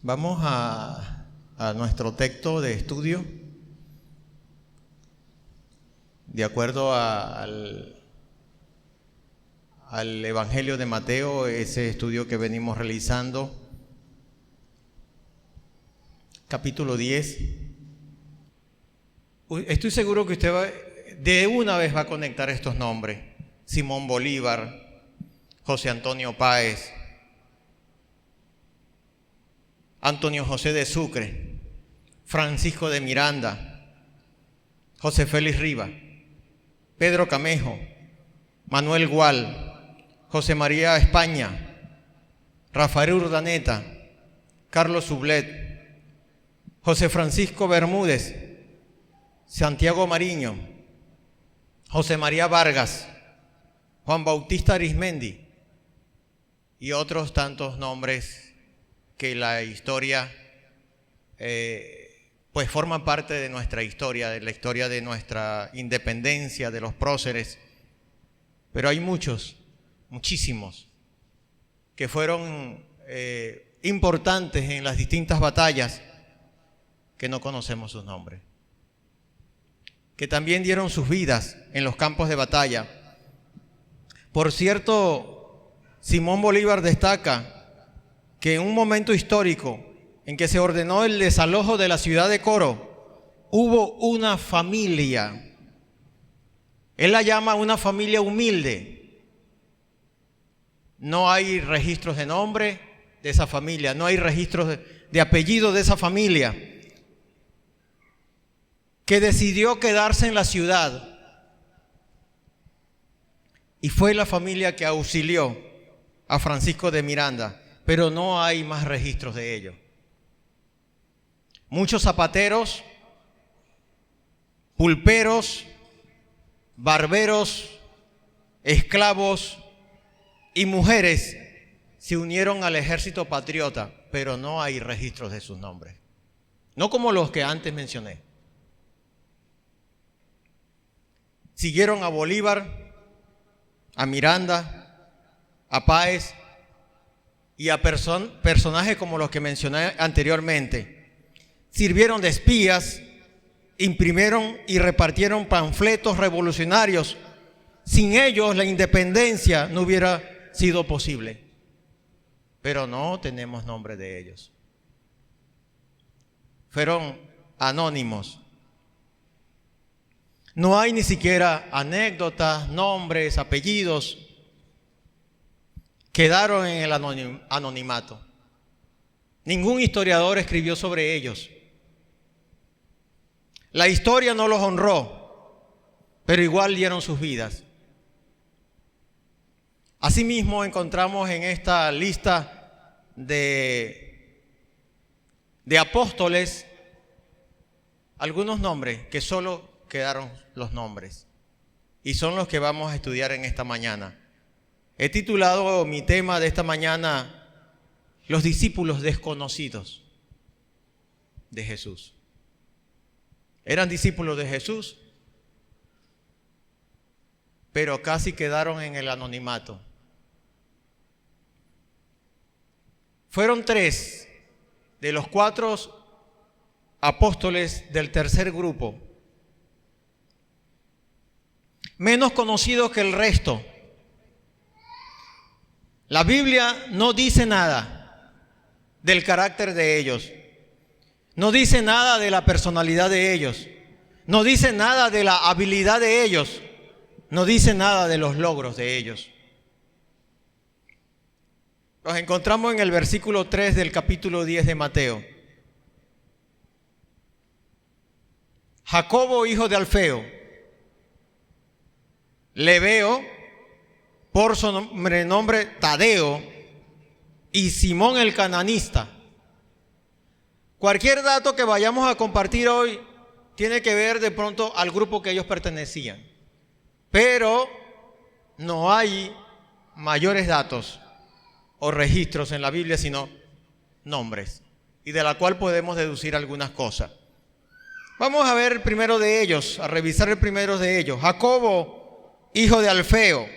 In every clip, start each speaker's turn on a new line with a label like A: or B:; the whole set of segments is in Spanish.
A: Vamos a nuestro texto de estudio. De acuerdo al Evangelio de Mateo, ese estudio que venimos realizando, capítulo 10. Estoy seguro que usted de una vez va a conectar estos nombres: Simón Bolívar, José Antonio Páez, Antonio José de Sucre, Francisco de Miranda, José Félix Riva, Pedro Camejo, Manuel Gual, José María España, Rafael Urdaneta, Carlos Sublet, José Francisco Bermúdez, Santiago Mariño, José María Vargas, Juan Bautista Arismendi y otros tantos nombres que la historia pues forman parte de nuestra historia, de la historia de nuestra independencia, de los próceres. Pero hay muchísimos, que fueron importantes en las distintas batallas, que no conocemos sus nombres, que también dieron sus vidas en los campos de batalla. Por cierto, Simón Bolívar destaca que en un momento histórico en que se ordenó el desalojo de la ciudad de Coro, hubo una familia. Él la llama una familia humilde. No hay registros de nombre de esa familia, no hay registros de apellido de esa familia, que decidió quedarse en la ciudad. Y fue la familia que auxilió a Francisco de Miranda, pero no hay más registros de ello. Muchos zapateros, pulperos, barberos, esclavos y mujeres se unieron al ejército patriota, pero no hay registros de sus nombres, no como los que antes mencioné. Siguieron a Bolívar, a Miranda, a Páez y a personajes como los que mencioné anteriormente. Sirvieron de espías, imprimieron y repartieron panfletos revolucionarios. Sin ellos la independencia no hubiera sido posible. Pero no tenemos nombre de ellos. Fueron anónimos. No hay ni siquiera anécdotas, nombres, apellidos. Quedaron en el anonimato. Ningún historiador escribió sobre ellos. La historia no los honró, pero igual dieron sus vidas. Asimismo, encontramos en esta lista de apóstoles algunos nombres que solo quedaron los nombres, y son los que vamos a estudiar en esta mañana. He titulado mi tema de esta mañana: los discípulos desconocidos de Jesús. Eran discípulos de Jesús, pero casi quedaron en el anonimato. Fueron 3 de los 4 apóstoles del tercer grupo, menos conocidos que el resto. La Biblia no dice nada del carácter de ellos, no dice nada de la personalidad de ellos, no dice nada de la habilidad de ellos, no dice nada de los logros de ellos. Los encontramos en el versículo 3 del capítulo 10 de Mateo. Jacobo, hijo de Alfeo, Lebeo, por sobrenombre Tadeo, y Simón el cananista. Cualquier dato que vayamos a compartir hoy tiene que ver de pronto al grupo que ellos pertenecían, pero no hay mayores datos o registros en la Biblia, sino nombres, y de la cual podemos deducir algunas cosas. Vamos a ver el primero de ellos, a revisar el primero de ellos. Jacobo, hijo de Alfeo.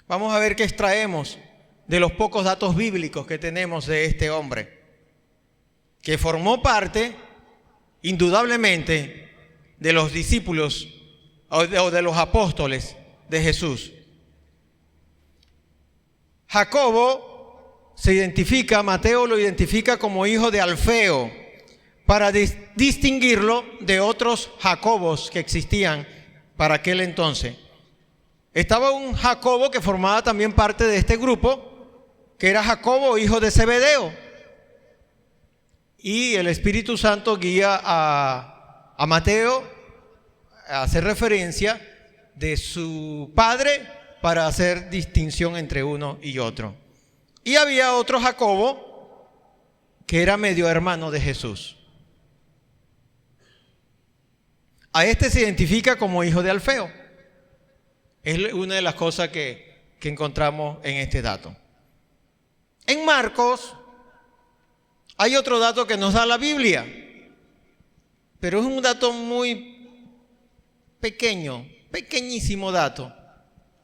A: Vamos a ver qué extraemos de los pocos datos bíblicos que tenemos de este hombre, que formó parte, indudablemente, de los discípulos o de los apóstoles de Jesús. Jacobo se identifica, Mateo lo identifica como hijo de Alfeo, para distinguirlo de otros Jacobos que existían para aquel entonces. Estaba un Jacobo que formaba también parte de este grupo, que era Jacobo, hijo de Zebedeo. Y el Espíritu Santo guía a Mateo a hacer referencia de su padre para hacer distinción entre uno y otro. Y había otro Jacobo que era medio hermano de Jesús. A este se identifica como hijo de Alfeo. Es una de las cosas que encontramos en este dato. En Marcos hay otro dato que nos da la Biblia, pero es un dato muy pequeño, pequeñísimo dato,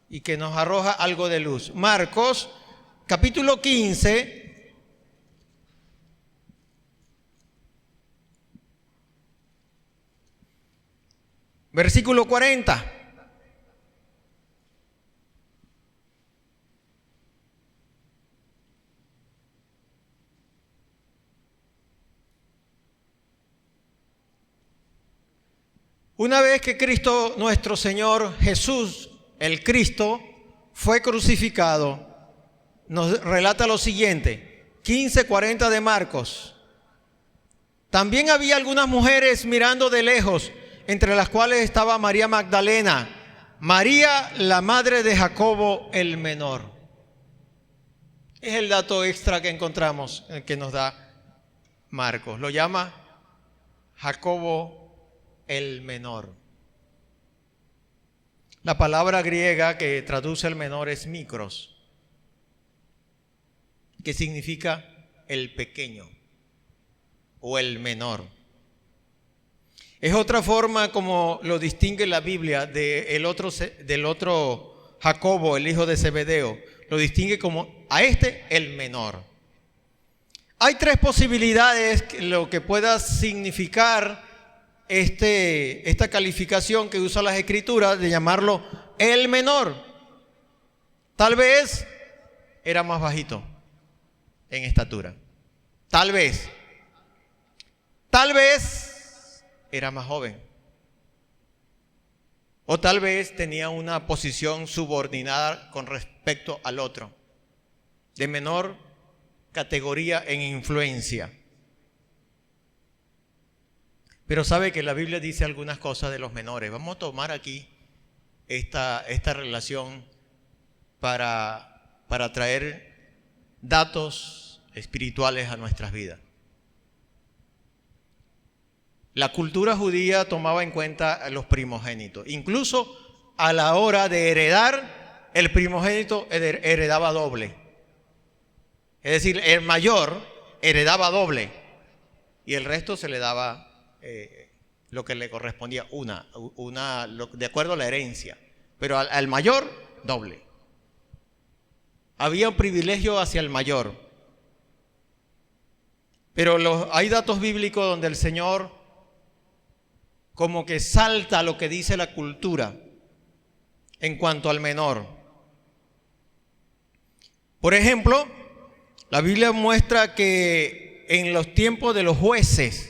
A: y que nos arroja algo de luz. Marcos, capítulo 15, versículo 40. Una vez que Cristo, nuestro Señor Jesús, el Cristo, fue crucificado, nos relata lo siguiente, 15:40 de Marcos. También había algunas mujeres mirando de lejos, entre las cuales estaba María Magdalena, María, la madre de Jacobo el menor. Es el dato extra que encontramos, que nos da Marcos. Lo llama Jacobo el menor. La palabra griega que traduce el menor es mikros, que significa el pequeño o el menor. Es otra forma como lo distingue la Biblia del otro Jacobo, el hijo de Zebedeo. Lo distingue como a este el menor. Hay tres posibilidades lo que pueda significar esta calificación que usa las Escrituras de llamarlo el menor. Tal vez era más bajito en estatura. Tal vez era más joven. O tal vez tenía una posición subordinada con respecto al otro, de menor categoría en influencia. Pero sabe que la Biblia dice algunas cosas de los menores. Vamos a tomar aquí esta relación para traer datos espirituales a nuestras vidas. La cultura judía tomaba en cuenta a los primogénitos. Incluso a la hora de heredar, el primogénito heredaba doble. Es decir, el mayor heredaba doble y el resto se le daba lo que le correspondía, de acuerdo a la herencia, pero al mayor, doble. Había un privilegio hacia el mayor. Pero hay datos bíblicos donde el Señor como que salta lo que dice la cultura en cuanto al menor. Por ejemplo, la Biblia muestra que en los tiempos de los jueces,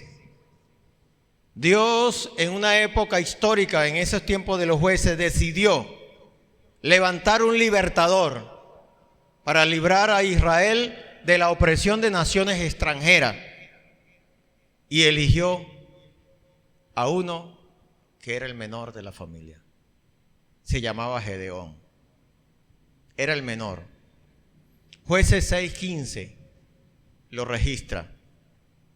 A: Dios en una época histórica, en esos tiempos de los jueces, decidió levantar un libertador para librar a Israel de la opresión de naciones extranjeras. Y eligió a uno que era el menor de la familia. Se llamaba Gedeón. Era el menor. Jueces 6:15 lo registra.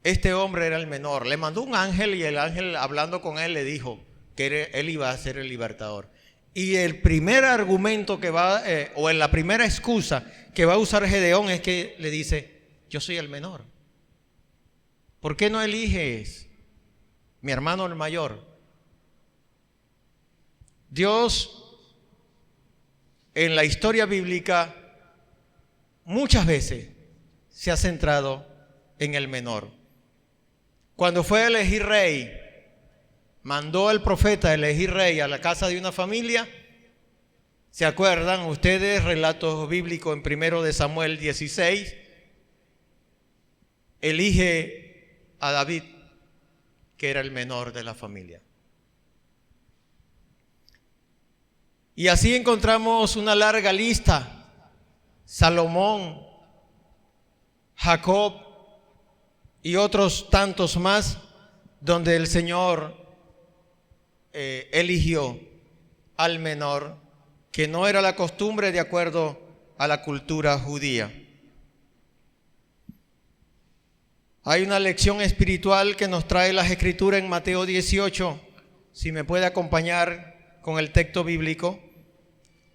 A: Este hombre era el menor. Le mandó un ángel y el ángel, hablando con él, le dijo que él iba a ser el libertador. Y el primer argumento que va, o en la primera excusa que va a usar Gedeón es que le dice: yo soy el menor. ¿Por qué no eliges mi hermano el mayor? Dios en la historia bíblica muchas veces se ha centrado en el menor. Cuando fue a elegir rey, mandó al profeta a elegir rey a la casa de una familia. ¿Se acuerdan ustedes? Relatos bíblicos en 1 de Samuel 16. Elige a David, que era el menor de la familia. Y así encontramos una larga lista: Salomón, Jacob y otros tantos más, donde el Señor eligió al menor, que no era la costumbre de acuerdo a la cultura judía. Hay una lección espiritual que nos trae las Escrituras en Mateo 18, si me puede acompañar con el texto bíblico,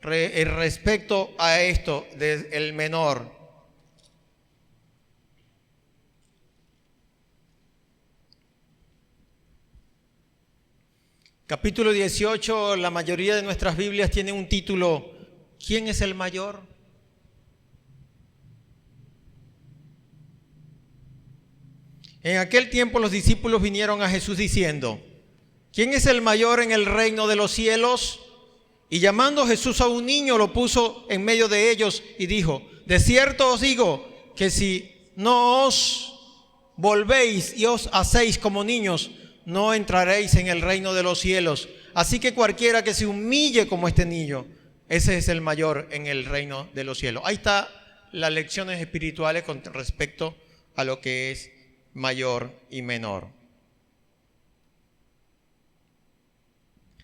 A: respecto a esto del menor. Capítulo 18, la mayoría de nuestras Biblias tienen un título: ¿quién es el mayor? En aquel tiempo los discípulos vinieron a Jesús diciendo: ¿quién es el mayor en el reino de los cielos? Y llamando Jesús a un niño, lo puso en medio de ellos y dijo: de cierto os digo que si no os volvéis y os hacéis como niños, no entraréis en el reino de los cielos. Así que cualquiera que se humille como este niño, ese es el mayor en el reino de los cielos. Ahí está las lecciones espirituales con respecto a lo que es mayor y menor.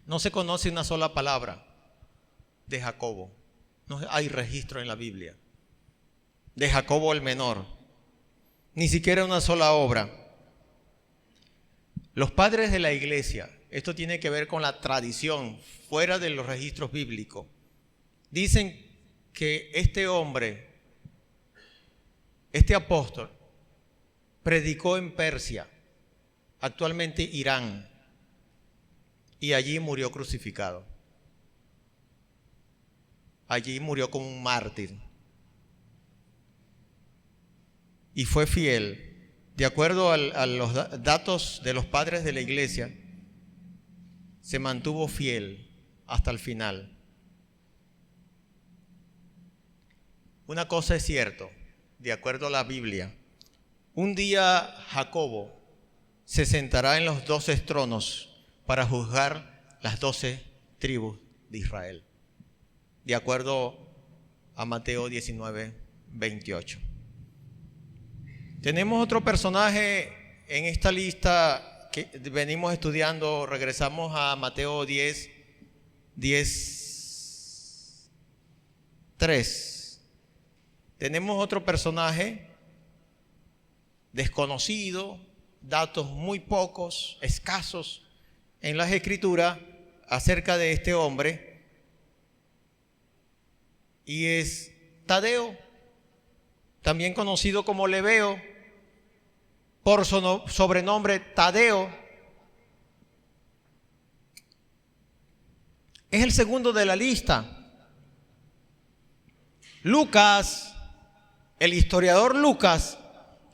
A: No se conoce una sola palabra de Jacobo. No hay registro en la Biblia de Jacobo el menor. Ni siquiera una sola obra. Los padres de la iglesia, esto tiene que ver con la tradición, fuera de los registros bíblicos, dicen que este hombre, este apóstol, predicó en Persia, actualmente Irán, y allí murió crucificado. Allí murió como un mártir. Y fue fiel. De acuerdo a los datos de los padres de la iglesia, se mantuvo fiel hasta el final. Una cosa es cierto, de acuerdo a la Biblia: un día Jacobo se sentará en los 12 tronos para juzgar las 12 tribus de Israel, de acuerdo a Mateo 19, 28. Tenemos otro personaje en esta lista que venimos estudiando. Regresamos a Mateo 10, 3. Tenemos otro personaje desconocido, datos muy pocos, escasos en las Escrituras acerca de este hombre, y es Tadeo, también conocido como Lebeo, por su sobrenombre Tadeo. Es el segundo de la lista. Lucas, el historiador Lucas,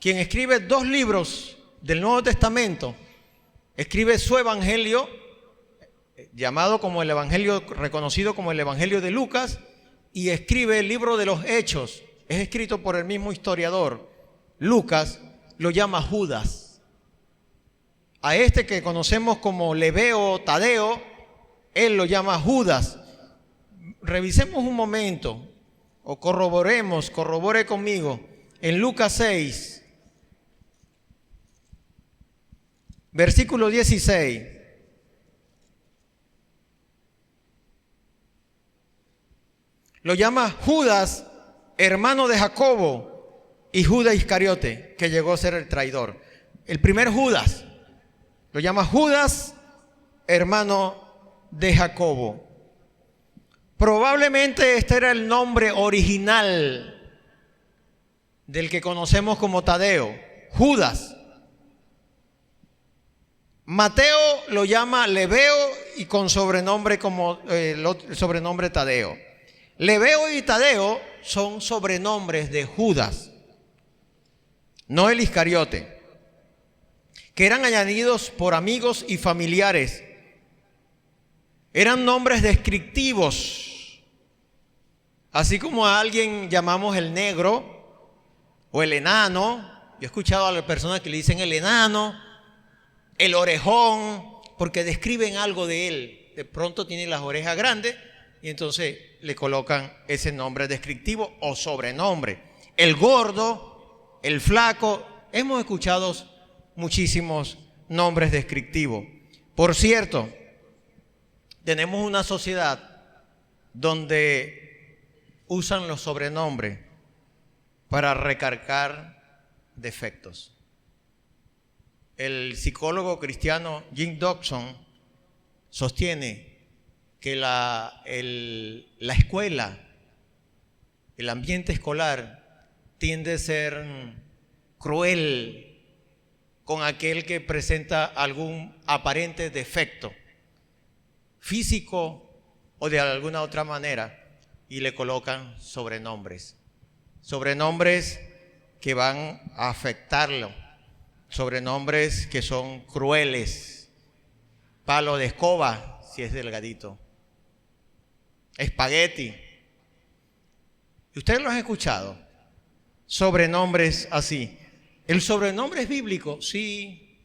A: quien escribe 2 libros del Nuevo Testamento, escribe su evangelio, llamado como el evangelio, reconocido como el Evangelio de Lucas, y escribe el libro de los Hechos. Es escrito por el mismo historiador. Lucas lo llama Judas. A este que conocemos como Lebeo, Tadeo, él lo llama Judas. Revisemos un momento, o corrobore conmigo, en Lucas 6, versículo 16. Lo llama Judas, hermano de Jacobo, y Judas Iscariote, que llegó a ser el traidor. El primer Judas lo llama Judas, hermano de Jacobo. Probablemente este era el nombre original del que conocemos como Tadeo, Judas. Mateo lo llama Lebeo y con sobrenombre como el sobrenombre Tadeo. Lebeo y Tadeo son sobrenombres de Judas, no el Iscariote, que eran añadidos por amigos y familiares. Eran nombres descriptivos, así como a alguien llamamos el negro o el enano. Yo he escuchado a las personas que le dicen el enano, el orejón, porque describen algo de él. De pronto tiene las orejas grandes y entonces le colocan ese nombre descriptivo o sobrenombre. El gordo, el flaco, hemos escuchado muchísimos nombres descriptivos. Por cierto, tenemos una sociedad donde usan los sobrenombres para recargar defectos. El psicólogo cristiano Jim Dobson sostiene que la escuela, el ambiente escolar, tiende a ser cruel con aquel que presenta algún aparente defecto físico o de alguna otra manera, y le colocan sobrenombres. Sobrenombres que van a afectarlo, sobrenombres que son crueles. Palo de escoba, si es delgadito. Espagueti. ¿Ustedes lo han escuchado? Sobrenombres así. ¿El sobrenombre es bíblico? Sí,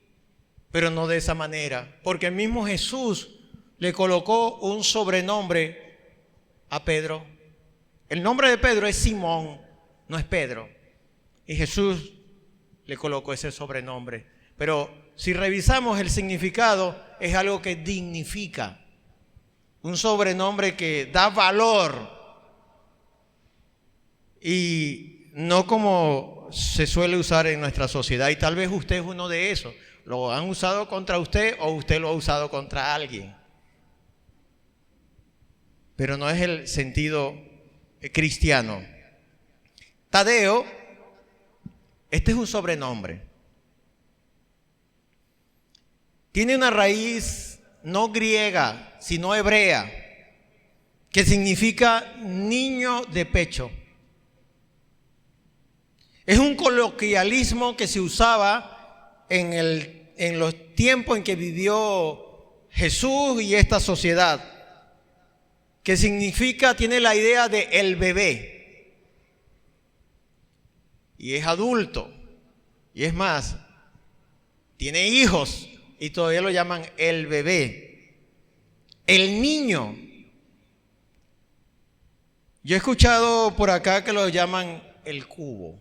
A: pero no de esa manera. Porque el mismo Jesús le colocó un sobrenombre a Pedro. El nombre de Pedro es Simón, no es Pedro. Y Jesús le colocó ese sobrenombre. Pero si revisamos el significado, es algo que dignifica. Un sobrenombre que da valor. Y no como se suele usar en nuestra sociedad. Y tal vez usted es uno de esos. Lo han usado contra usted o usted lo ha usado contra alguien. Pero no es el sentido cristiano. Tadeo, este es un sobrenombre. Tiene una raíz no griega, sino hebrea, que significa niño de pecho. Es un coloquialismo que se usaba en los tiempos en que vivió Jesús y esta sociedad, que significa, tiene la idea de el bebé. Y es adulto. Y es más, tiene hijos y todavía lo llaman el bebé. El niño. Yo he escuchado por acá que lo llaman el cubo.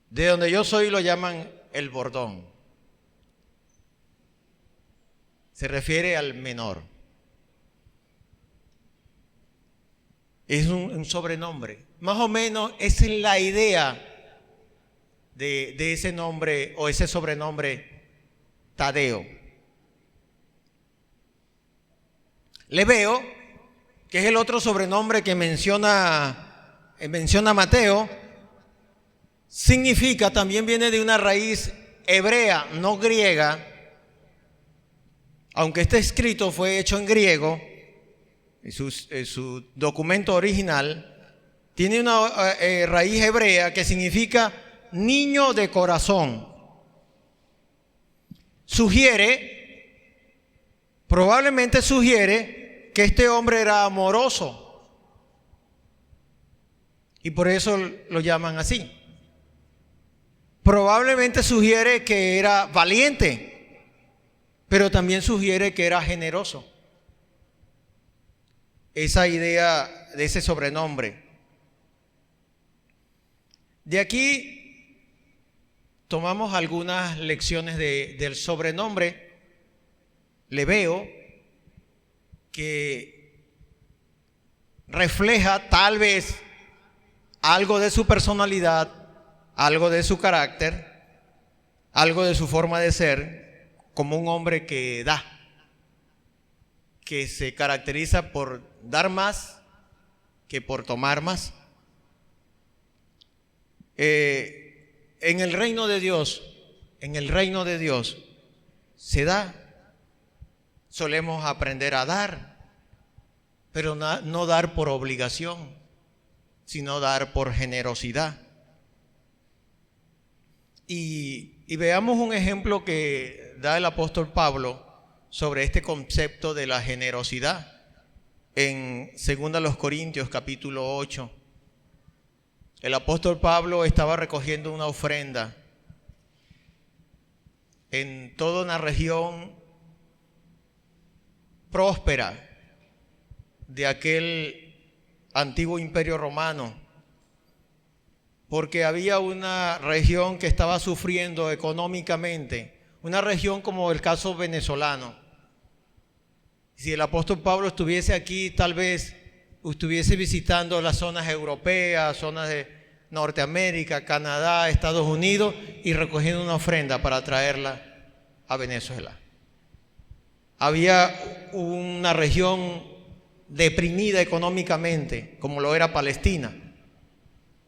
A: De donde yo soy lo llaman el bordón. Se refiere al menor. Es un sobrenombre. Más o menos esa es la idea de ese nombre o ese sobrenombre Tadeo. Lebeo, que es el otro sobrenombre que menciona Mateo, significa, también viene de una raíz hebrea, no griega. Aunque este escrito fue hecho en griego, su documento original tiene una raíz hebrea que significa niño de corazón. Probablemente sugiere que este hombre era amoroso y por eso lo llaman así. Probablemente sugiere que era valiente, pero también sugiere que era generoso. Esa idea de ese sobrenombre. De aquí tomamos algunas lecciones del sobrenombre Lebeo, que refleja tal vez algo de su personalidad, algo de su carácter, algo de su forma de ser, como un hombre que da, que se caracteriza por dar más que por tomar más. En el reino de Dios se da. Solemos aprender a dar pero no dar por obligación, sino dar por generosidad. Y veamos un ejemplo que da el apóstol Pablo sobre este concepto de la generosidad en 2 Corintios capítulo 8. El apóstol Pablo estaba recogiendo una ofrenda en toda una región próspera de aquel antiguo imperio romano, porque había una región que estaba sufriendo económicamente, una región como el caso venezolano. Si el apóstol Pablo estuviese aquí, tal vez estuviese visitando las zonas europeas, zonas de Norteamérica, Canadá, Estados Unidos, y recogiendo una ofrenda para traerla a Venezuela. Había una región deprimida económicamente, como lo era Palestina,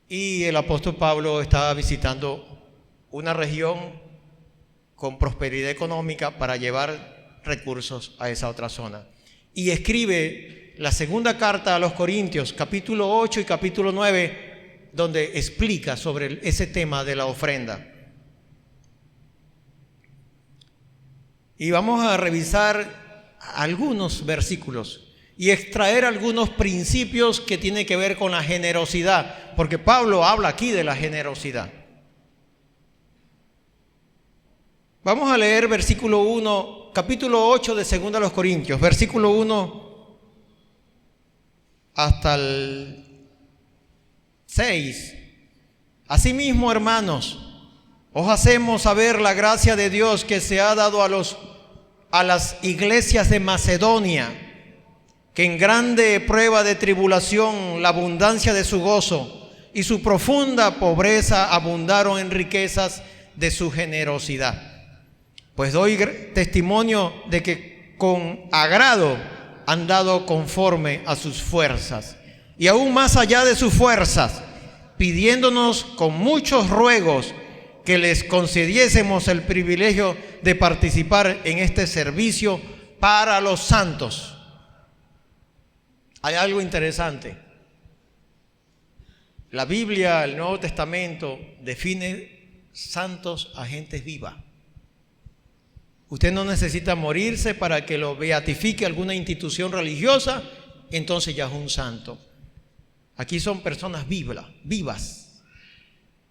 A: y el apóstol Pablo estaba visitando una región con prosperidad económica para llevar recursos a esa otra zona. Y escribe la segunda carta a los Corintios, capítulo 8 y capítulo 9, donde explica sobre ese tema de la ofrenda. Y vamos a revisar algunos versículos y extraer algunos principios que tienen que ver con la generosidad, porque Pablo habla aquí de la generosidad. Vamos a leer versículo 1, capítulo 8 de 2 Corintios, versículo 1 hasta el 6. Asimismo, hermanos, os hacemos saber la gracia de Dios que se ha dado a las iglesias de Macedonia, que en grande prueba de tribulación la abundancia de su gozo y su profunda pobreza abundaron en riquezas de su generosidad. Pues doy testimonio de que con agrado han dado conforme a sus fuerzas, y aún más allá de sus fuerzas, pidiéndonos con muchos ruegos que les concediésemos el privilegio de participar en este servicio para los santos. Hay algo interesante. La Biblia, el Nuevo Testamento, define santos a gentes viva. Usted no necesita morirse para que lo beatifique alguna institución religiosa, entonces ya es un santo. Aquí son personas vivas.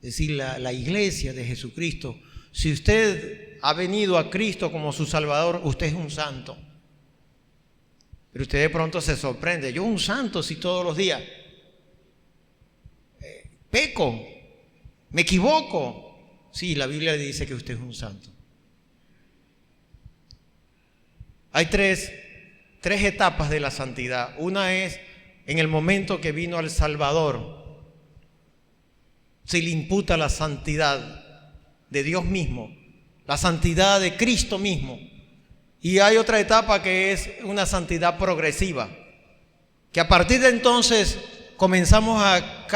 A: Es decir, la iglesia de Jesucristo. Si usted ha venido a Cristo como su Salvador, usted es un santo. Pero usted de pronto se sorprende. Yo un santo si todos los días peco, me equivoco. Sí, la Biblia dice que usted es un santo. Hay tres etapas de la santidad. Una es en el momento que vino al Salvador. Se le imputa la santidad de Dios mismo, la santidad de Cristo mismo. Y hay otra etapa que es una santidad progresiva, que a partir de entonces comenzamos a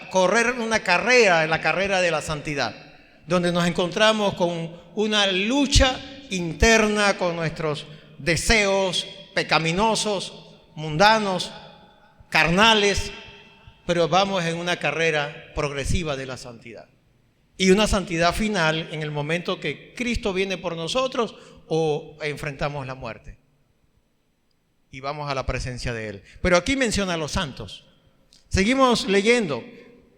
A: correr una carrera, en la carrera de la santidad, donde nos encontramos con una lucha interna con nuestros deseos pecaminosos, mundanos, carnales, pero vamos en una carrera progresiva de la santidad. Y una santidad final en el momento que Cristo viene por nosotros o enfrentamos la muerte y vamos a la presencia de Él. Pero aquí menciona a los santos. Seguimos leyendo.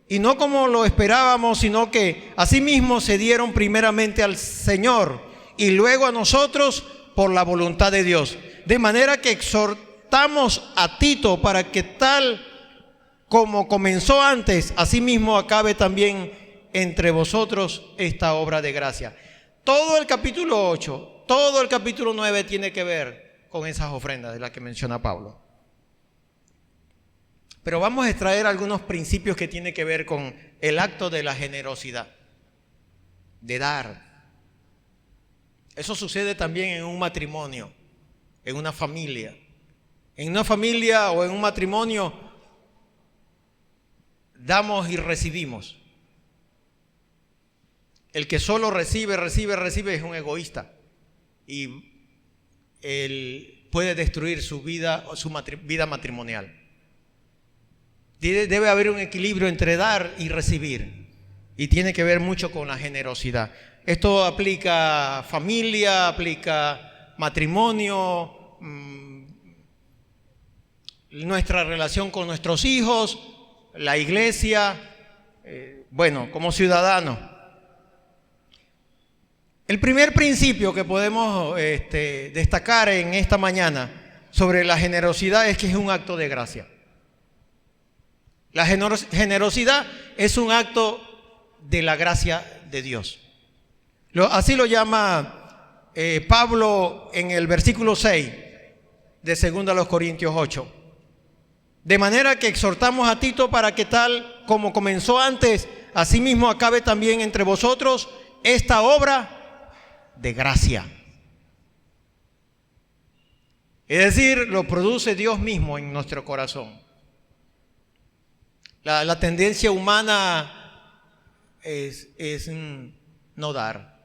A: Y no como lo esperábamos, sino que asimismo se dieron primeramente al Señor y luego a nosotros por la voluntad de Dios. De manera que exhortamos a Tito para que tal como comenzó antes, asimismo acabe también entre vosotros esta obra de gracia. Todo el capítulo 8, todo el capítulo 9 tiene que ver con esas ofrendas de las que menciona Pablo. Pero vamos a extraer algunos principios que tienen que ver con el acto de la generosidad, de dar. Eso sucede también en un matrimonio, en una familia. En una familia o en un matrimonio damos y recibimos. El que solo recibe es un egoísta. Y el puede destruir su vida matrimonial. Debe haber un equilibrio entre dar y recibir, y tiene que ver mucho con la generosidad. Esto aplica familia, aplica matrimonio, nuestra relación con nuestros hijos, la iglesia, como ciudadanos. El primer principio que podemos destacar en esta mañana sobre la generosidad es que es un acto de gracia. La generosidad es un acto de la gracia de Dios. Así lo llama Pablo en el versículo 6 de 2 Corintios 8. De manera que exhortamos a Tito para que tal como comenzó antes, asimismo acabe también entre vosotros esta obra de gracia. Es decir, lo produce Dios mismo en nuestro corazón. La tendencia humana es no dar.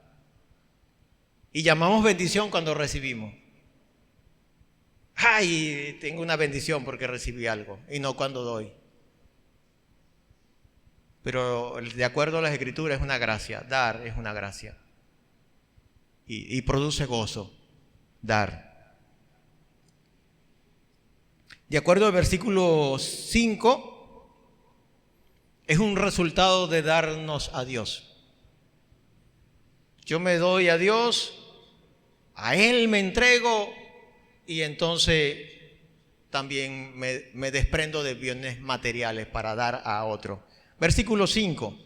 A: Y llamamos bendición cuando recibimos. Ay, tengo una bendición porque recibí algo, y no cuando doy. Pero de acuerdo a las Escrituras es una gracia. Dar es una gracia. Y produce gozo. Dar. De acuerdo al versículo 5, es un resultado de darnos a Dios. Yo me doy a Dios, a Él me entrego, y entonces también me desprendo de bienes materiales para dar a otro. Versículo 5.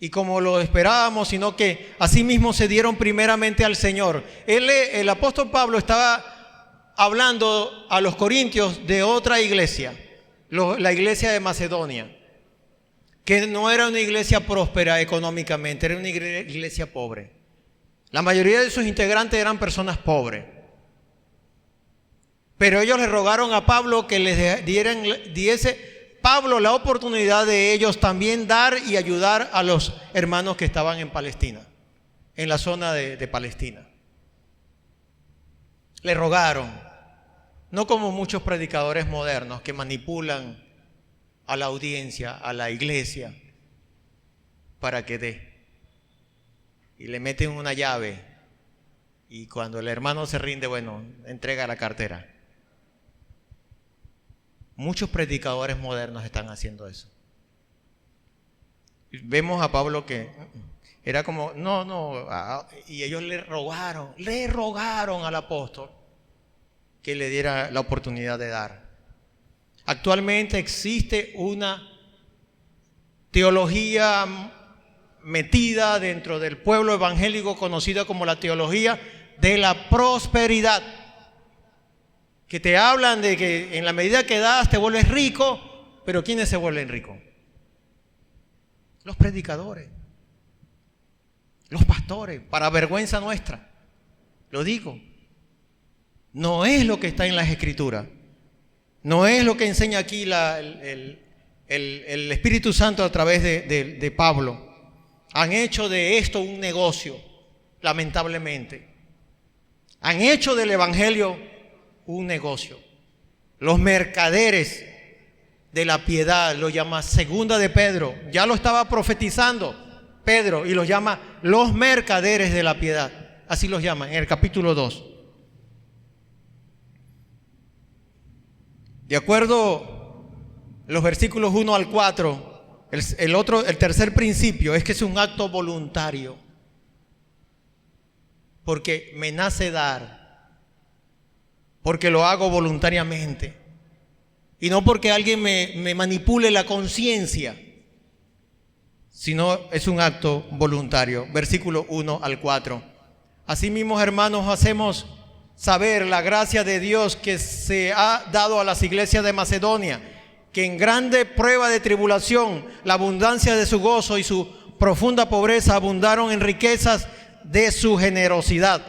A: Y como lo esperábamos, sino que asimismo se dieron primeramente al Señor. El apóstol Pablo estaba hablando a los corintios de otra iglesia, la iglesia de Macedonia, que no era una iglesia próspera económicamente, era una iglesia pobre. La mayoría de sus integrantes eran personas pobres. Pero ellos le rogaron a Pablo que les diese Pablo la oportunidad de ellos también dar y ayudar a los hermanos que estaban en Palestina, en la zona de Palestina. Le rogaron, no como muchos predicadores modernos que manipulan a la audiencia, a la iglesia, para que dé. Y le meten una llave, y cuando el hermano se rinde, entrega la cartera. Muchos predicadores modernos están haciendo eso. Vemos a Pablo que era como, y ellos le rogaron al apóstol que le diera la oportunidad de dar. Actualmente existe una teología metida dentro del pueblo evangélico conocida como la teología de la prosperidad, que te hablan de que en la medida que das te vuelves rico. Pero ¿quiénes se vuelven ricos? Los predicadores, los pastores, para vergüenza nuestra, lo digo. No es lo que está en las Escrituras, no es lo que enseña aquí el Espíritu Santo a través de Pablo. Han hecho de esto un negocio, lamentablemente. Han hecho del Evangelio un negocio. Los mercaderes de la piedad, lo llama Segunda de Pedro, ya lo estaba profetizando Pedro, y los llama los mercaderes de la piedad, así los llama en el capítulo 2. De acuerdo los versículos 1 al 4, el tercer principio es que es un acto voluntario, porque me nace dar, porque lo hago voluntariamente, y no porque alguien me manipule la conciencia, sino es un acto voluntario. Versículo 1 al 4. Asimismo, hermanos, hacemos saber la gracia de Dios que se ha dado a las iglesias de Macedonia, que en grande prueba de tribulación, la abundancia de su gozo y su profunda pobreza abundaron en riquezas de su generosidad.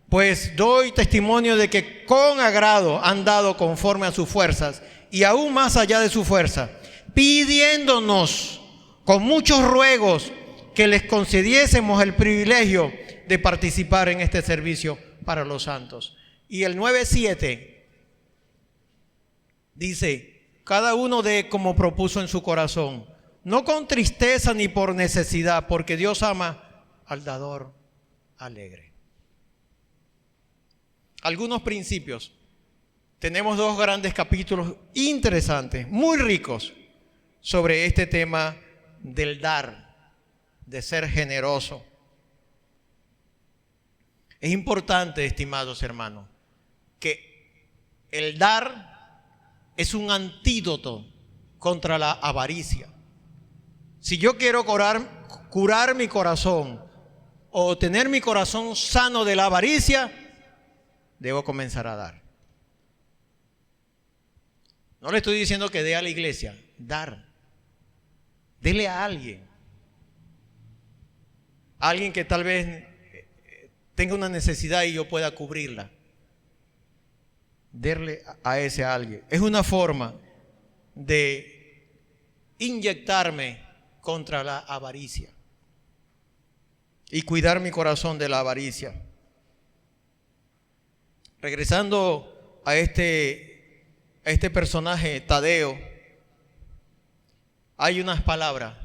A: Pues doy testimonio de que con agrado han dado conforme a sus fuerzas, y aún más allá de su fuerza, pidiéndonos con muchos ruegos que les concediésemos el privilegio de participar en este servicio para los santos. Y el 9:7 dice, cada uno dé como propuso en su corazón, no con tristeza ni por necesidad, porque Dios ama al dador alegre. Algunos principios. Tenemos 2 grandes capítulos interesantes, muy ricos, sobre este tema del dar, de ser generoso. Es importante, estimados hermanos, que el dar es un antídoto contra la avaricia. Si yo quiero curar mi corazón o tener mi corazón sano de la avaricia, debo comenzar a dar. No le estoy diciendo que dé a la iglesia, dar. Dele a alguien. Alguien que tal vez tenga una necesidad y yo pueda cubrirla. Darle a ese alguien. Es una forma de inyectarme contra la avaricia y cuidar mi corazón de la avaricia. Regresando a este personaje, Tadeo, hay unas palabras.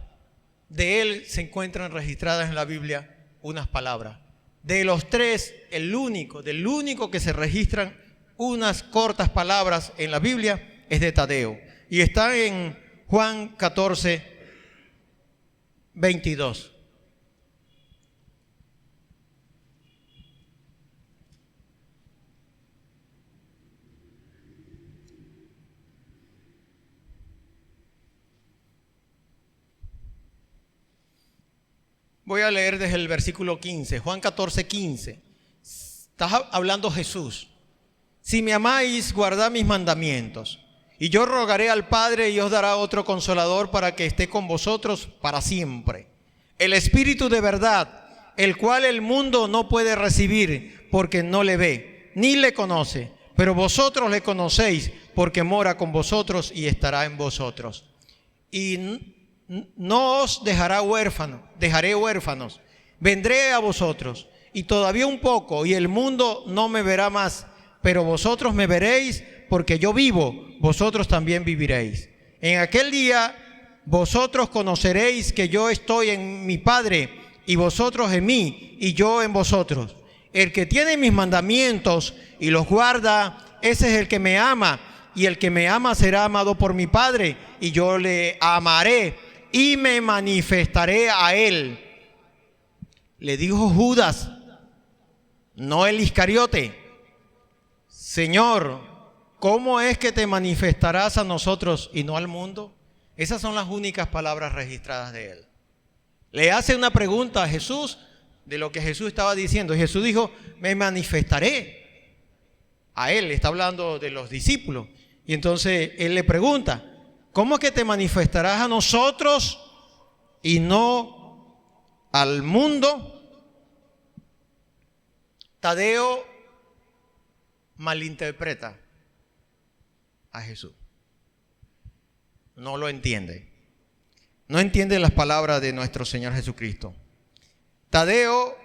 A: De él se encuentran registradas en la Biblia unas palabras. De los 3, del único que se registran unas cortas palabras en la Biblia es de Tadeo. Y está en Juan 14:22. Voy a leer desde el versículo 15, Juan 14:15. Está hablando Jesús. Si me amáis, guardad mis mandamientos. Y yo rogaré al Padre y os dará otro consolador para que esté con vosotros para siempre. El Espíritu de verdad, el cual el mundo no puede recibir porque no le ve, ni le conoce. Pero vosotros le conocéis porque mora con vosotros y estará en vosotros. Y no os dejaré huérfanos, vendré a vosotros, y todavía un poco, y el mundo no me verá más, pero vosotros me veréis, porque yo vivo, vosotros también viviréis. En aquel día vosotros conoceréis que yo estoy en mi Padre, y vosotros en mí, y yo en vosotros. El que tiene mis mandamientos y los guarda, ese es el que me ama, y el que me ama será amado por mi Padre, y yo le amaré y me manifestaré a él. Le dijo Judas, no el Iscariote: Señor, ¿cómo es que te manifestarás a nosotros y no al mundo? Esas son las únicas palabras registradas de él. Le hace una pregunta a Jesús de lo que Jesús estaba diciendo. Y Jesús dijo, me manifestaré a él. Está hablando de los discípulos. Y entonces él le pregunta, ¿cómo es que te manifestarás a nosotros y no al mundo? Tadeo malinterpreta a Jesús. No lo entiende. No entiende las palabras de nuestro Señor Jesucristo. Tadeo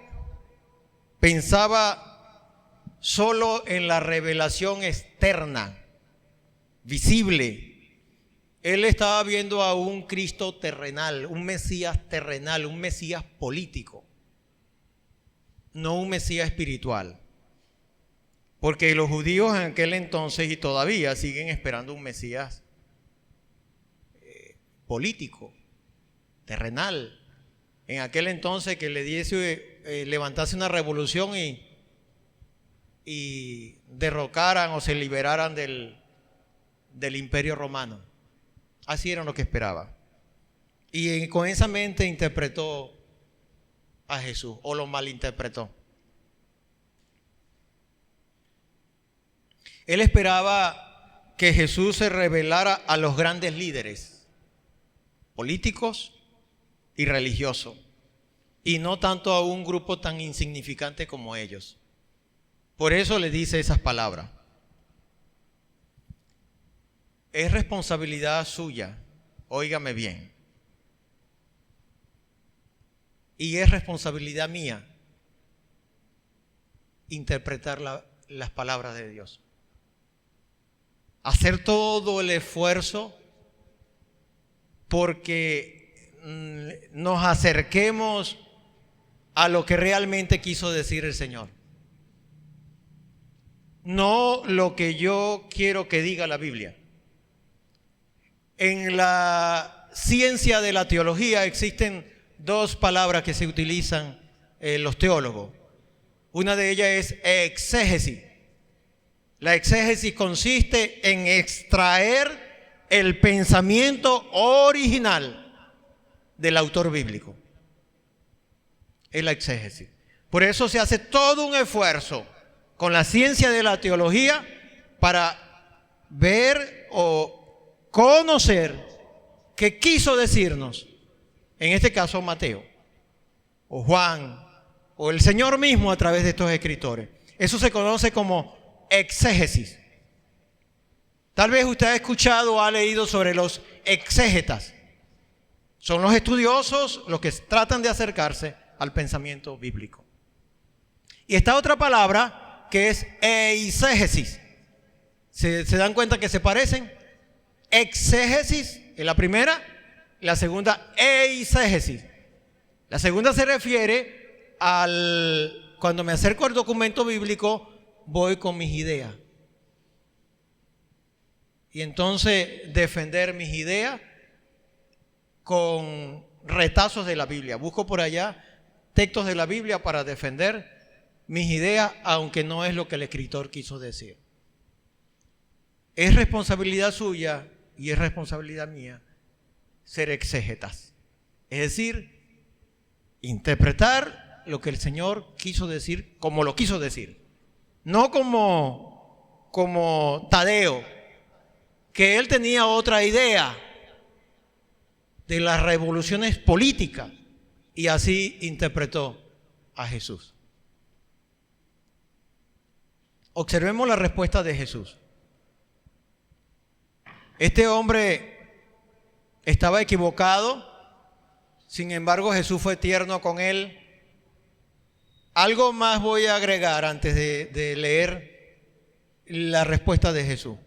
A: pensaba solo en la revelación externa, visible. Él estaba viendo a un Cristo terrenal, un Mesías terrenal, un Mesías político, no un Mesías espiritual. Porque los judíos en aquel entonces y todavía siguen esperando un Mesías político, terrenal. En aquel entonces que le levantase una revolución y derrocaran o se liberaran del imperio romano. Así era lo que esperaba. Y con esa mente interpretó a Jesús, o lo malinterpretó. Él esperaba que Jesús se revelara a los grandes líderes políticos y religiosos, y no tanto a un grupo tan insignificante como ellos. Por eso le dice esas palabras. Es responsabilidad suya, óigame bien, y es responsabilidad mía interpretar las palabras de Dios. Hacer todo el esfuerzo porque nos acerquemos a lo que realmente quiso decir el Señor. No lo que yo quiero que diga la Biblia. En la ciencia de la teología existen dos palabras que se utilizan los teólogos. Una de ellas es exégesis. La exégesis consiste en extraer el pensamiento original del autor bíblico. Es la exégesis. Por eso se hace todo un esfuerzo con la ciencia de la teología para ver o conocer qué quiso decirnos, en este caso Mateo, o Juan, o el Señor mismo a través de estos escritores. Eso se conoce como exégesis. Tal vez usted ha escuchado o ha leído sobre los exégetas. Son los estudiosos los que tratan de acercarse al pensamiento bíblico. Y está otra palabra que es eisegesis. ¿Se dan cuenta que se parecen? Exégesis es la primera, la segunda eisegesis. La segunda se refiere al cuando me acerco al documento bíblico, voy con mis ideas. Y entonces defender mis ideas con retazos de la Biblia. Busco por allá textos de la Biblia para defender mis ideas, aunque no es lo que el escritor quiso decir. Es responsabilidad suya y es responsabilidad mía ser exégetas. Es decir, interpretar lo que el Señor quiso decir como lo quiso decir. No como Tadeo, que él tenía otra idea de las revoluciones políticas y así interpretó a Jesús. Observemos la respuesta de Jesús. Este hombre estaba equivocado, sin embargo Jesús fue tierno con él. Algo más voy a agregar antes de leer la respuesta de Jesús.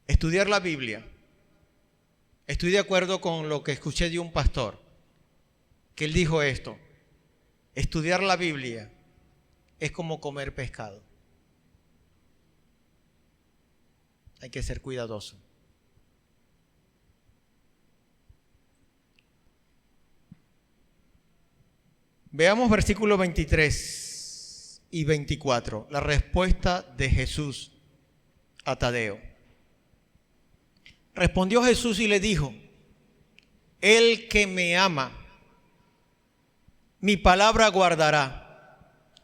A: Estudiar la Biblia. Estoy de acuerdo con lo que escuché de un pastor, que él dijo esto: estudiar la Biblia es como comer pescado. Hay que ser cuidadoso. Veamos versículos 23 y 24, la respuesta de Jesús a Tadeo. Respondió Jesús y le dijo: el que me ama, mi palabra guardará,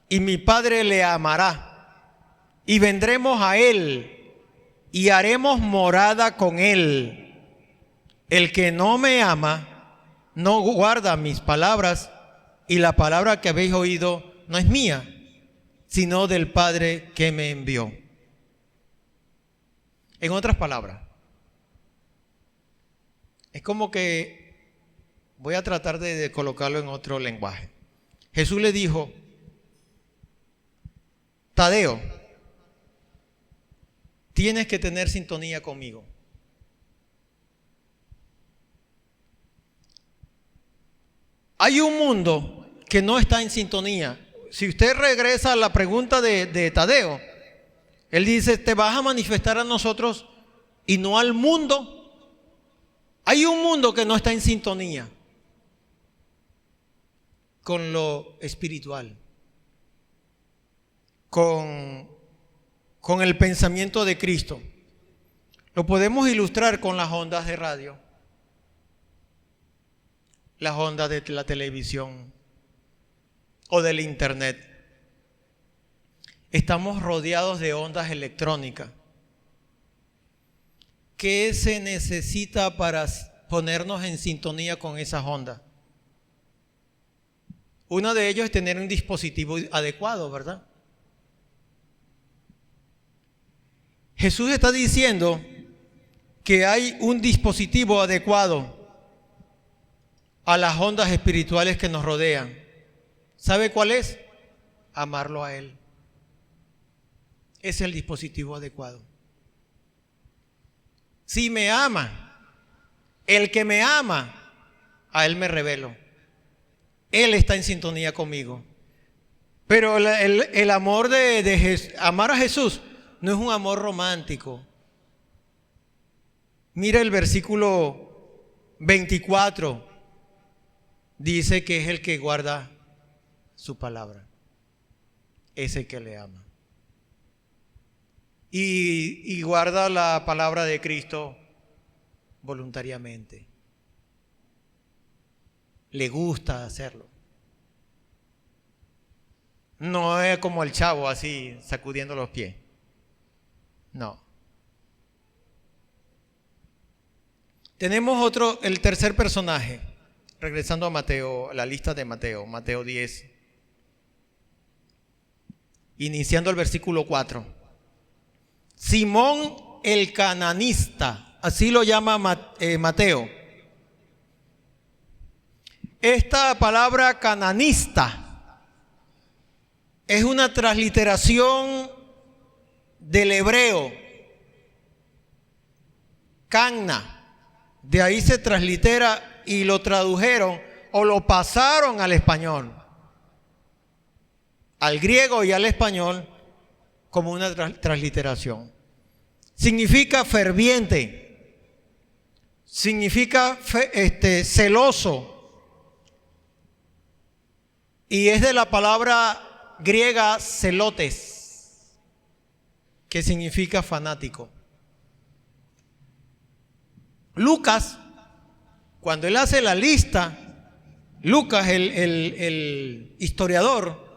A: y mi Padre le amará, y vendremos a él, y haremos morada con él. El que no me ama, no guarda mis palabras, y la palabra que habéis oído no es mía, sino del Padre que me envió. En otras palabras, es como que voy a tratar de colocarlo en otro lenguaje. Jesús le dijo: Tadeo, tienes que tener sintonía conmigo. Hay un mundo que no está en sintonía. Si usted regresa a la pregunta de Tadeo, él dice: te vas a manifestar a nosotros y no al mundo. Hay un mundo que no está en sintonía con lo espiritual, con el pensamiento de Cristo. Lo podemos ilustrar con las ondas de radio, las ondas de la televisión o del internet. Estamos rodeados de ondas electrónicas. ¿Qué se necesita para ponernos en sintonía con esas ondas? Uno de ellos es tener un dispositivo adecuado, ¿verdad? Jesús está diciendo que hay un dispositivo adecuado a las ondas espirituales que nos rodean. ¿Sabe cuál es? amarlo a Él. Es el dispositivo adecuado. Si me ama, el que me ama, a Él me revelo. Él está en sintonía conmigo. Pero el amor de amar a Jesús no es un amor romántico. Mira el versículo 24. Dice que es el que guarda su palabra. Es el que le ama. Y guarda la palabra de Cristo voluntariamente. Le gusta hacerlo. No es como el chavo así sacudiendo los pies. No. Tenemos el tercer personaje. Regresando a Mateo, la lista de Mateo, Mateo 10. Iniciando el versículo 4. Simón el cananista, así lo llama Mateo. Esta palabra cananista es una transliteración del hebreo, canna. De ahí se translitera y lo tradujeron o lo pasaron al español, al griego y al español, como una transliteración. Significa ferviente, significa celoso, y es de la palabra griega celotes, que significa fanático. Lucas, cuando él hace la lista, Lucas, el historiador,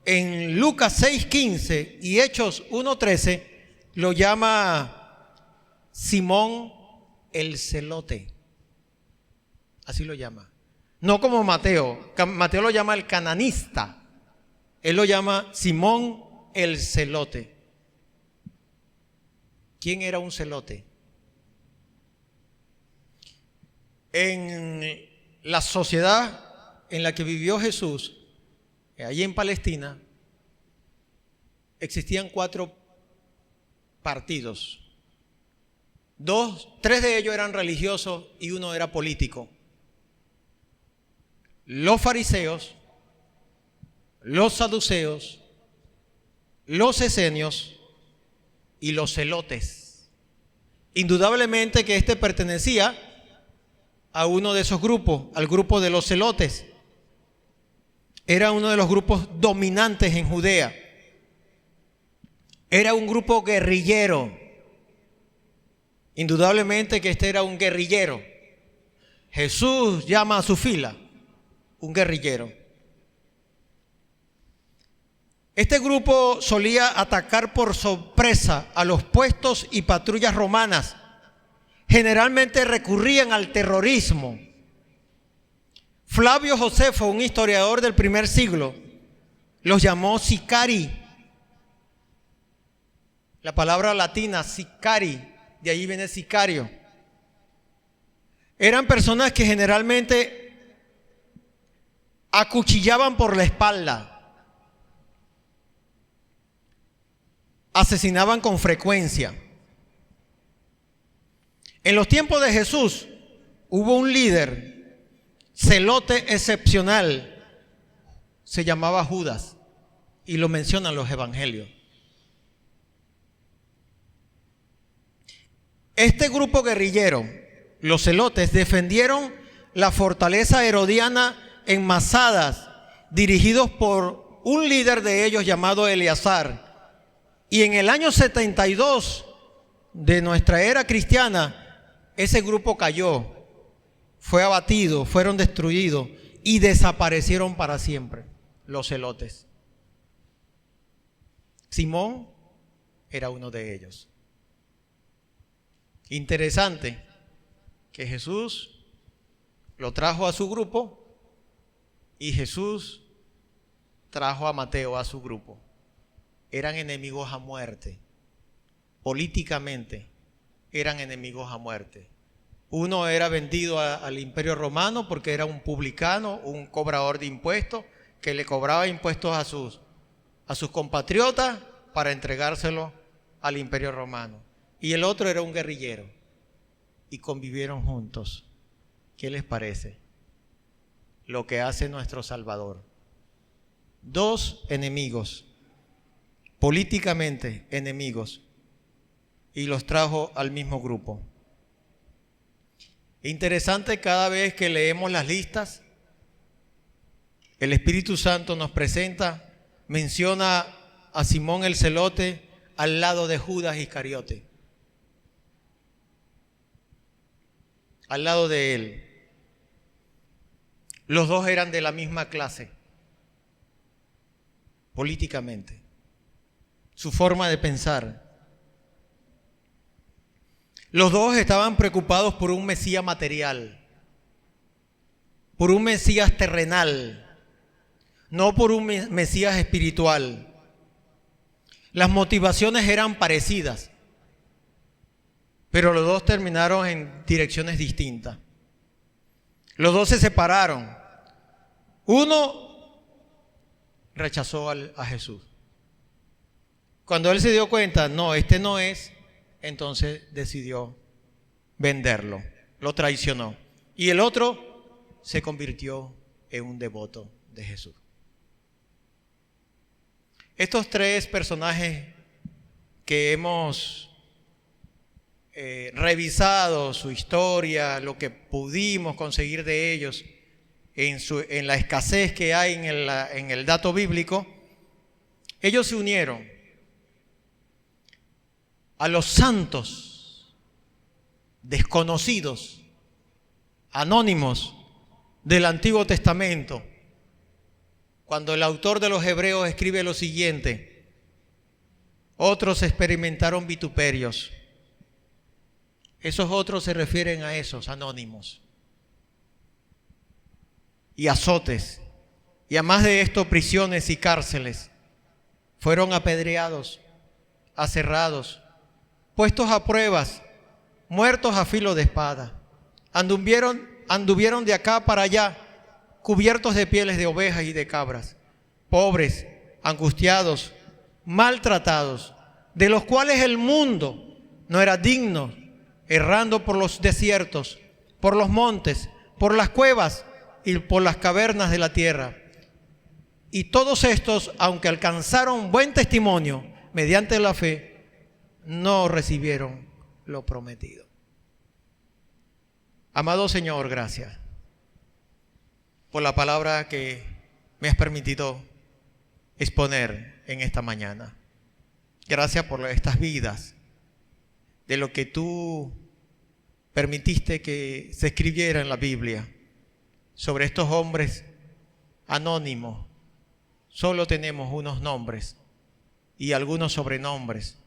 A: en Lucas 6:15 y Hechos 1:13, lo llama Simón el celote. Así lo llama. No como Mateo. Mateo lo llama el cananista. Él lo llama Simón el celote. ¿Quién era un celote? En la sociedad en la que vivió Jesús, allí en Palestina, existían 4 partidos. 3 de ellos eran religiosos y 1 era político. Los fariseos, los saduceos, los esenios y los celotes. Indudablemente que pertenecía a uno de esos grupos, al grupo de los celotes. Era uno de los grupos dominantes en Judea. Era un grupo guerrillero. Indudablemente que era un guerrillero. Jesús llama a su fila un guerrillero. Este grupo solía atacar por sorpresa a los puestos y patrullas romanas. Generalmente recurrían al terrorismo. Flavio Josefo, un historiador del primer siglo, los llamó sicari. La palabra latina, sicari, de ahí viene sicario. Eran personas que generalmente acuchillaban por la espalda, asesinaban con frecuencia. En los tiempos de Jesús hubo un líder celote excepcional, se llamaba Judas, y lo mencionan los evangelios. Este grupo guerrillero, los celotes, defendieron la fortaleza herodiana en Masadas, dirigidos por un líder de ellos llamado Eleazar. Y en el año 72 de nuestra era cristiana, ese grupo cayó, fue abatido, fueron destruidos y desaparecieron para siempre los celotes. Simón era uno de ellos. Interesante que Jesús lo trajo a su grupo y Jesús trajo a Mateo a su grupo. Eran enemigos a muerte. Políticamente eran enemigos a muerte. Uno era vendido al Imperio Romano porque era un publicano, un cobrador de impuestos, que le cobraba impuestos a sus compatriotas para entregárselo al Imperio Romano. Y el otro era un guerrillero. Y convivieron juntos. ¿Qué les parece? Lo que hace nuestro Salvador. Dos enemigos, políticamente enemigos, y los trajo al mismo grupo. Interesante, cada vez que leemos las listas, el Espíritu Santo nos presenta, menciona a Simón el Celote al lado de Judas Iscariote, al lado de él. Los dos eran de la misma clase, políticamente, su forma de pensar. Los dos estaban preocupados por un Mesías material, por un Mesías terrenal, no por un Mesías espiritual. Las motivaciones eran parecidas, pero los dos terminaron en direcciones distintas. Los dos se separaron. Uno rechazó a Jesús. Cuando él se dio cuenta, no, este no es, entonces decidió venderlo, lo traicionó. Y el otro se convirtió en un devoto de Jesús. Estos tres personajes que hemos revisado su historia, lo que pudimos conseguir de ellos en la escasez que hay en el dato bíblico, ellos se unieron a los santos desconocidos, anónimos del Antiguo Testamento, cuando el autor de los Hebreos escribe lo siguiente: otros experimentaron vituperios. Esos otros se refieren a esos anónimos. Y azotes. Y además de esto, prisiones y cárceles. Fueron apedreados, aserrados, puestos a pruebas, muertos a filo de espada. Anduvieron de acá para allá, cubiertos de pieles de ovejas y de cabras, pobres, angustiados, maltratados, de los cuales el mundo no era digno, errando por los desiertos, por los montes, por las cuevas y por las cavernas de la tierra. Y todos estos, aunque alcanzaron buen testimonio mediante la fe, no recibieron lo prometido. Amado Señor, gracias por la palabra que me has permitido exponer en esta mañana. Gracias por estas vidas, de lo que tú permitiste que se escribiera en la Biblia sobre estos hombres anónimos. Solo tenemos unos nombres y algunos sobrenombres,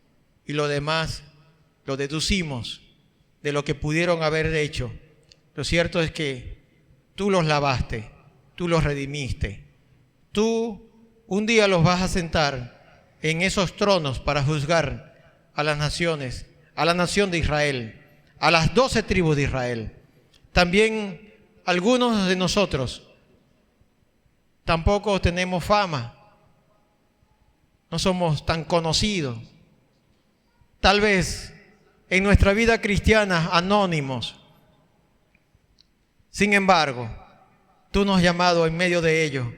A: y lo demás lo deducimos de lo que pudieron haber hecho. Lo cierto es que tú los lavaste, tú los redimiste. Tú un día los vas a sentar en esos tronos para juzgar a las naciones, a la nación de Israel, a las 12 tribus de Israel. También algunos de nosotros tampoco tenemos fama, no somos tan conocidos. Tal vez en nuestra vida cristiana anónimos. Sin embargo, tú nos has llamado en medio de ello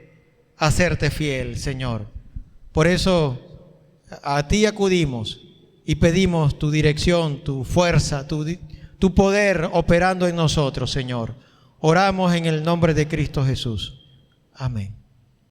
A: a serte fiel, Señor. Por eso a ti acudimos y pedimos tu dirección, tu fuerza, tu poder operando en nosotros, Señor. Oramos en el nombre de Cristo Jesús. Amén.